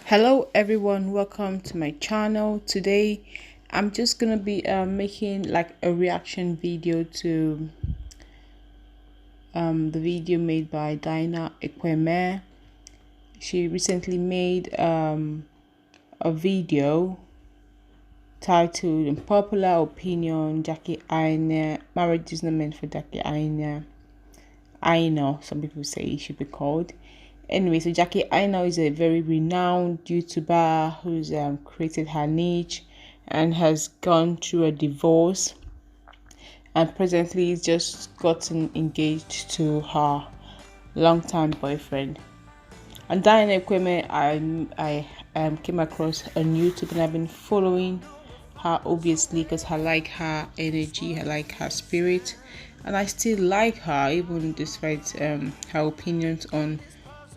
Hello everyone, welcome to my channel. Today I'm just gonna be making like a reaction video to the video made by Dyna Ekwueme. She recently made a video titled Unpopular Opinion Jackie Aina, Marriage is not meant for Jackie Aina. Aina, some people say it should be called. Anyway, so Jackie Aina is a very renowned YouTuber who's created her niche and has gone through a divorce, and presently is just gotten engaged to her longtime boyfriend. And Dyna Ekwueme, I came across on YouTube, and I've been following her obviously because I like her energy, I like her spirit, and I still like her even despite her opinions on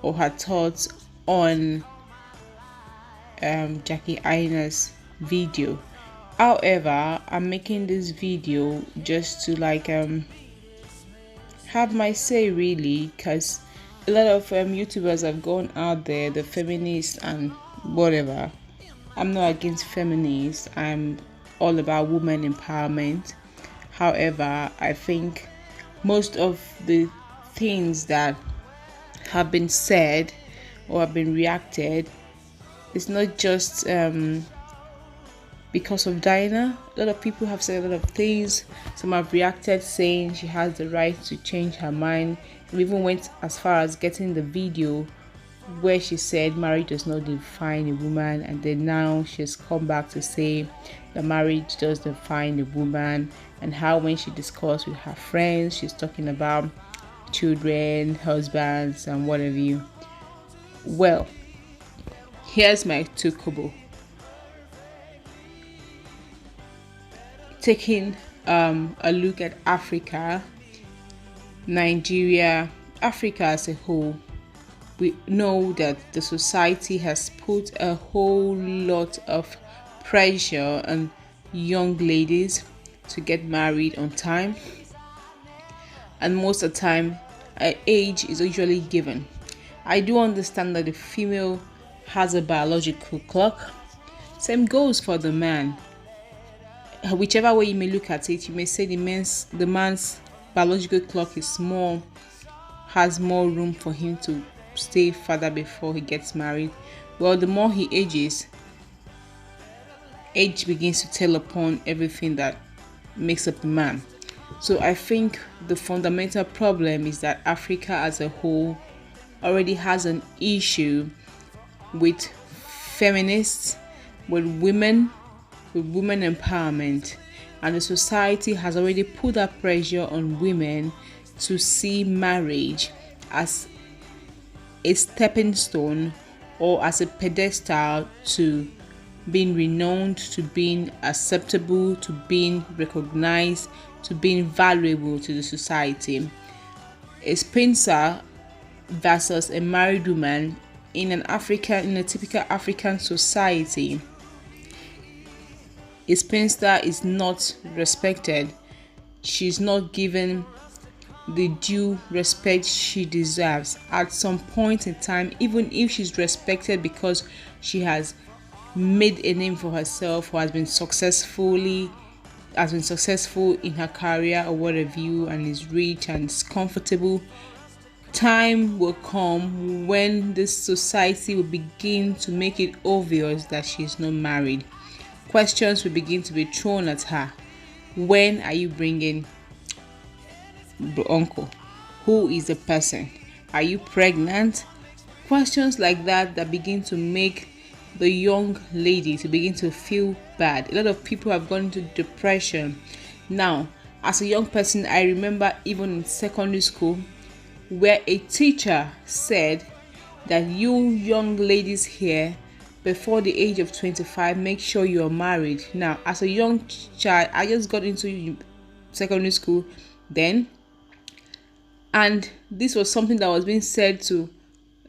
or her thoughts on Jackie Aina's video. However, I'm making this video just to have my say really, because a lot of YouTubers have gone out there, the feminists and whatever. I'm not against feminists, I'm all about women empowerment. However, I think most of the things that have been said or have been reacted, it's not just because of Dyna. A lot of people have said a lot of things. Some have reacted saying she has the right to change her mind. We even went as far as getting the video where she said marriage does not define a woman, and then now she's come back to say that marriage does define a woman, and how when she discussed with her friends, she's talking about children, husbands, and what have you. Well, here's my two kobo. Taking a look at Africa, Nigeria, Africa as a whole, we know that the society has put a whole lot of pressure on young ladies to get married on time, and most of the time age is usually given. I do understand that the female has a biological clock. Same goes for the man. Whichever way you may look at it, you may say the man's biological clock has more room for him to stay further before he gets married. Well, the more he ages, age begins to tell upon everything that makes up a man. So I think the fundamental problem is that Africa as a whole already has an issue with feminists, with women empowerment, and the society has already put that pressure on women to see marriage as a stepping stone or as a pedestal to being renowned, to being acceptable, to being recognized, to being valuable to the society. A spinster versus a married woman in a typical African society, a spinster is not respected. She's not given the due respect she deserves at some point in time, even if she's respected because she has made a name for herself or has been successful in her career or whatever you, and is rich and is comfortable. Time will come when this society will begin to make it obvious that she is not married. Questions will begin to be thrown at her. When are you bringing uncle? Who is the person? Are you pregnant? Questions like that begin to make the young lady to begin to feel bad. A lot of people have gone into depression. Now, as a young person, I remember even in secondary school where a teacher said that you young ladies here, before the age of 25, make sure you're married. Now, as a young child, I just got into secondary school then, and this was something that was being said to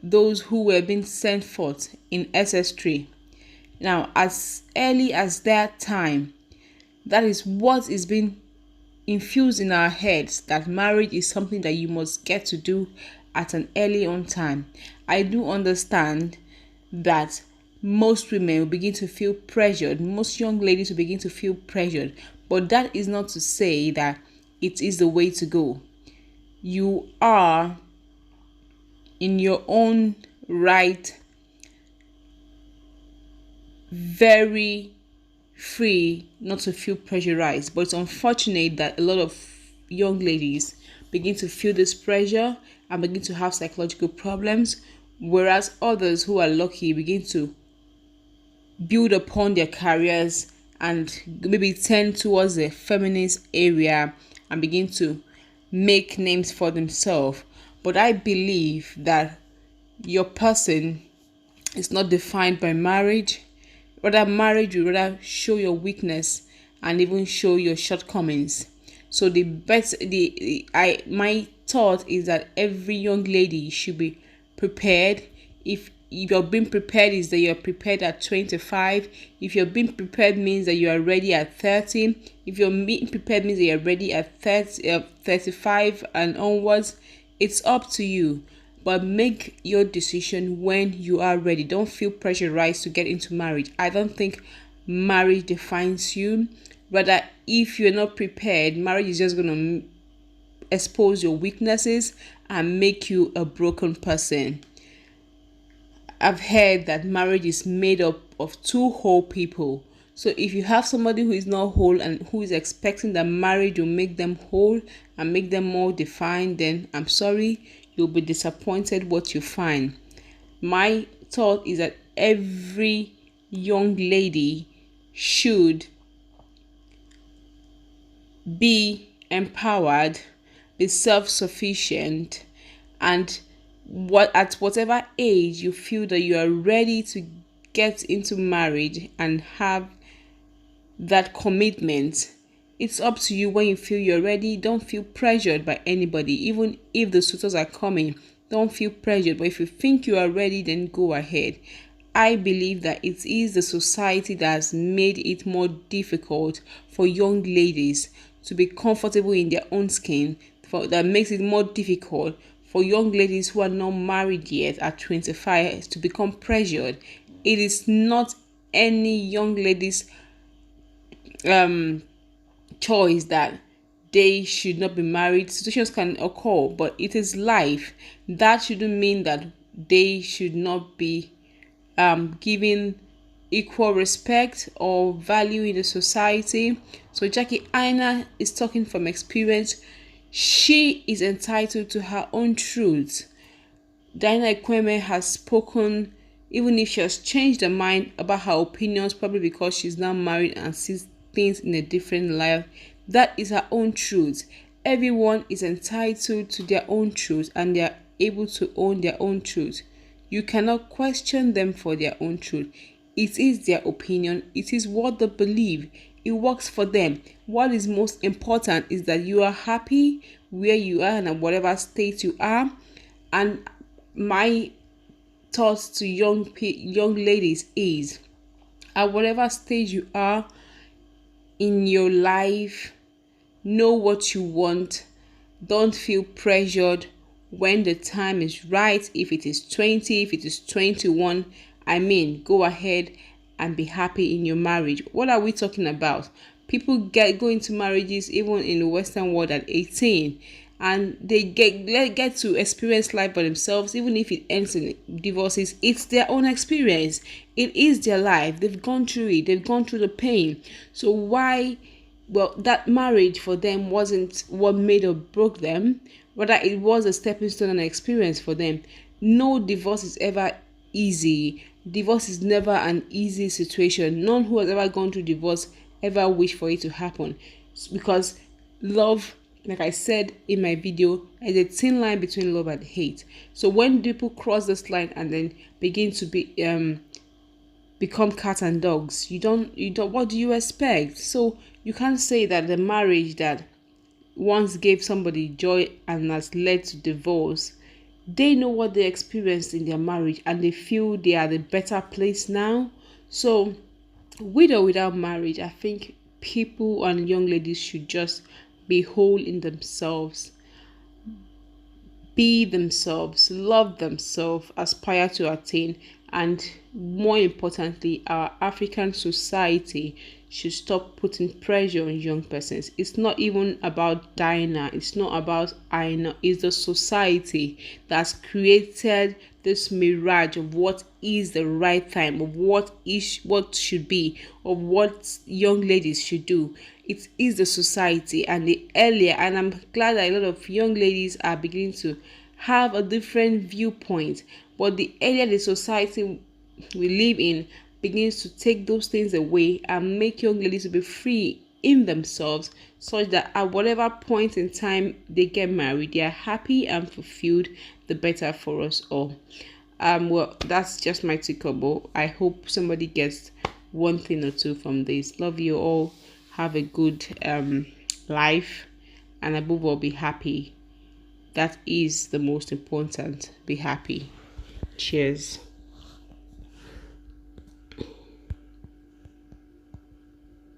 those who were being sent forth in SS3. Now, as early as that time, that is what is being infused in our heads, that marriage is something that you must get to do at an early on time. I do understand that most women will begin to feel pressured. Most young ladies will begin to feel pressured. But that is not to say that it is the way to go. You are in your own right very free not to feel pressurized. But it's unfortunate that a lot of young ladies begin to feel this pressure and begin to have psychological problems, whereas others who are lucky begin to build upon their careers and maybe turn towards the feminist area and begin to make names for themselves. But I believe that your person is not defined by marriage. Rather, marriage will rather show your weakness and even show your shortcomings. So my thought is that every young lady should be prepared. If you're being prepared is that you're prepared at 25. If you're being prepared means that you are ready at 30. If you're being prepared means that you're ready at 35 and onwards. It's up to you. But make your decision when you are ready. Don't feel pressurized to get into marriage. I don't think marriage defines you. Rather, if you're not prepared, marriage is just going to expose your weaknesses and make you a broken person. I've heard that marriage is made up of two whole people. So if you have somebody who is not whole and who is expecting that marriage will make them whole and make them more defined, then I'm sorry, you'll be disappointed what you find. My thought is that every young lady should be empowered, be self-sufficient, and at whatever age you feel that you are ready to get into marriage and have that commitment, it's up to you when you feel you're ready. Don't feel pressured by anybody. Even if the suitors are coming, don't feel pressured. But if you think you are ready, then go ahead. I believe that it is the society that has made it more difficult for young ladies to be comfortable in their own skin, that makes it more difficult for young ladies who are not married yet at 25 to become pressured. It is not any young lady's choice that they should not be married. Situations can occur, but it is life. That shouldn't mean that they should not be given equal respect or value in the society. So Jackie Aina is talking from experience. She is entitled to her own truth. Dyna Ekwueme has spoken, even if she has changed her mind about her opinions, probably because she's now married and sees things in a different light. That is her own truth. Everyone is entitled to their own truth and they are able to own their own truth. You cannot question them for their own truth. It is their opinion. It is what they believe. It works for them. What is most important is that you are happy where you are and at whatever state you are. And my thoughts to young ladies is, at whatever stage you are in your life, know what you want. Don't feel pressured when the time is right. If it is 20, if it is 21, go ahead and be happy in your marriage. What are we talking about? People go into marriages even in the Western world at 18, and they get to experience life by themselves. Even if it ends in divorces, it's their own experience. It is their life. They've gone through it. They've gone through the pain. So why? Well, that marriage for them wasn't what made or broke them. Rather, it was a stepping stone and an experience for them. No divorce is ever easy. Divorce is never an easy situation. None who has ever gone through divorce ever wish for it to happen, because love, like I said in my video, is a thin line between love and hate. So when people cross this line and then begin to become cat and dogs, you don't what do you expect? So you can't say that the marriage that once gave somebody joy and has led to divorce, they know what they experienced in their marriage and they feel they are the better place now. So with or without marriage, I think people and young ladies should just be whole in themselves, be themselves, love themselves, aspire to attain, And more importantly, our African society should stop putting pressure on young persons. It's not even about Dyna, it's not about Aina, it's the society that's created this mirage of what is the right time, of what should be, of what young ladies should do. It is the society, and the earlier, and I'm glad that a lot of young ladies are beginning to have a different viewpoint. But the earlier the society we live in begins to take those things away and make young ladies to be free in themselves, such that at whatever point in time they get married, they are happy and fulfilled, the better for us all. Well, that's just my tickable. I hope somebody gets one thing or two from this. Love you all. Have a good life, and above all, be happy. That is the most important. Be happy. Cheers.